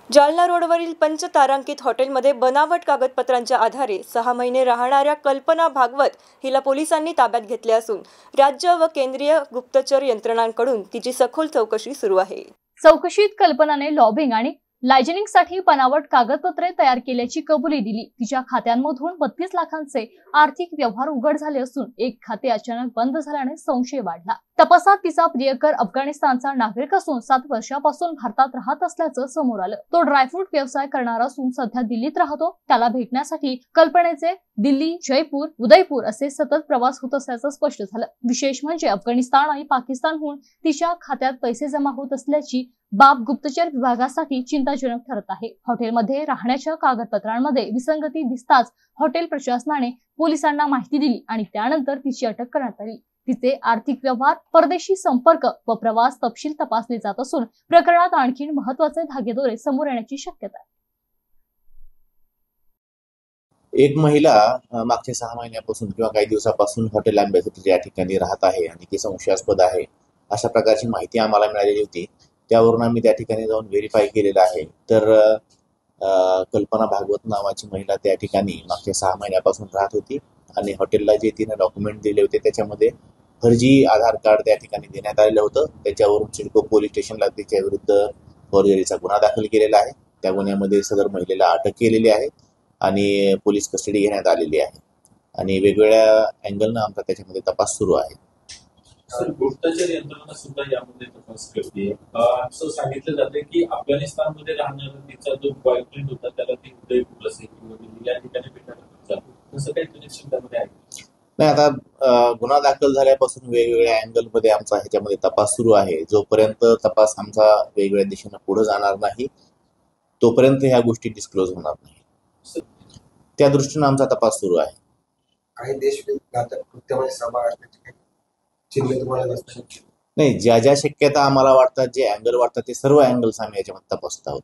जालना रोडवरील पंचतारांकित हॉटेलमध्ये बनावट कागदपत्रांच्या आधारे 6 महिने राहणाऱ्या कल्पना भागवत हिला पोलिसांनी ताब्यात घेतले असून राज्य व केंद्रीय गुप्तचर यंत्रणांकडून तिची सखोल चौकशी सुरू आहे। चौकशीत कल्पनाने लॉबिंग आणि लायजनिंगसाठी बनावट कागदपत्रे तयार केल्याची कबुली दिली। तिच्या खात्यांमधून 32 लाखांचे आर्थिक व्यवहार उघड झाले असून एक खाते अचानक बंद झाल्याने संशय वाढला। तपासात तिचा प्रियकर अफगाणिस्तानचा नागरिक असून 7 वर्षापासून भारतात राहत असल्याचं समोर आलं। तो ड्रायफ्रूट व्यवसाय करणारा असून सध्या दिल्लीत राहतो। त्याला भेटण्यासाठी कल्पनेचे दिल्ली, जयपूर, उदयपूर असे सतत प्रवास होत असल्याचं स्पष्ट झालं। विशेष म्हणजे अफगाणिस्तान आणि पाकिस्तानहून तिच्या खात्यात पैसे जमा होत असल्याची बाब गुप्तचर विभागासाठी चिंताजनक ठरत आहे। हॉटेलमध्ये राहण्याच्या कागदपत्रांमध्ये विसंगती दिसताच हॉटेल प्रशासनाने पोलिसांना माहिती दिली आणि त्यानंतर तिची अटक करण्यात आली। तिचे आर्थिक व्यवहार, परदेशी संपर्क व प्रवास तपशील तपासले जात असून प्रकरणात आणखी महत्त्वाचे धागेदोरे समोर येण्याची शक्यता आहे। एक महिला मागच्या 6 महिन्यापासून किंवा काही दिवसापासून हॉटेल अँबॅसिडर या ठिकाणी राहत आहे आणि ती संशयास्पद आहे अशा प्रकारची माहिती आम्हाला मिळालेली होती। त्यावरून आम्ही त्या ठिकाणी जाऊन व्हेरीफाय केलेलं आहे। तर कल्पना भागवत नावाची महिला त्या ठिकाणी मागच्या 6 महिन्यापासून राहत होती आणि हॉटेलला जे तिने डॉक्युमेंट दिले होते त्याच्यामध्ये फर्जी आधार कार्ड त्या ठिकाणी देण्यात आलेलं होतं। त्याच्यावरून सिडको पोलीस स्टेशनला तिच्या विरुद्ध फॉर्जरीचा गुन्हा दाखल केलेला आहे। त्या गुन्ह्यामध्ये सदर महिलेला अटक केलेली आहे आणि पोलीस कस्टडी घेण्यात आलेली आहे आणि वेगवेगळ्या अँगलनं आमचा त्याच्यामध्ये तपास सुरू आहे। सर, गुप्तचर यंत्रणा सुद्धा यामध्ये तपास करते। असं सांगितलं जाते की अफगाणिस्तानमध्ये राहणारा तिचा जो बॉयफ्रेंड होता त्याला ती उदयपूर असेल किंवा दिल्ली या ठिकाणी भेटायला जातो, तसं काही कनेक्शन त्यामध्ये आहे? नाही, आता गुन्हा दाखल झाल्यापासून वेगवेगळ्या अँगलमध्ये आमचा ह्याच्यामध्ये तपास सुरू आहे। जोपर्यंत तपास आमचा वेगवेगळ्या दिशेनं पुढे जाणार नाही तोपर्यंत ह्या गोष्टी डिस्क्लोज होणार नाही। त्या दृष्टीनं आमचा तपास सुरू आहे। काही देशघातक कृत्यामध्ये सहभाग असण्याची चिन्ह तुम्हाला नाही, ज्या ज्या शक्यता आम्हाला वाटतात, जे अँगल वाटतात ते सर्व अँगल्स आम्ही याच्यामध्ये तपासत आहोत।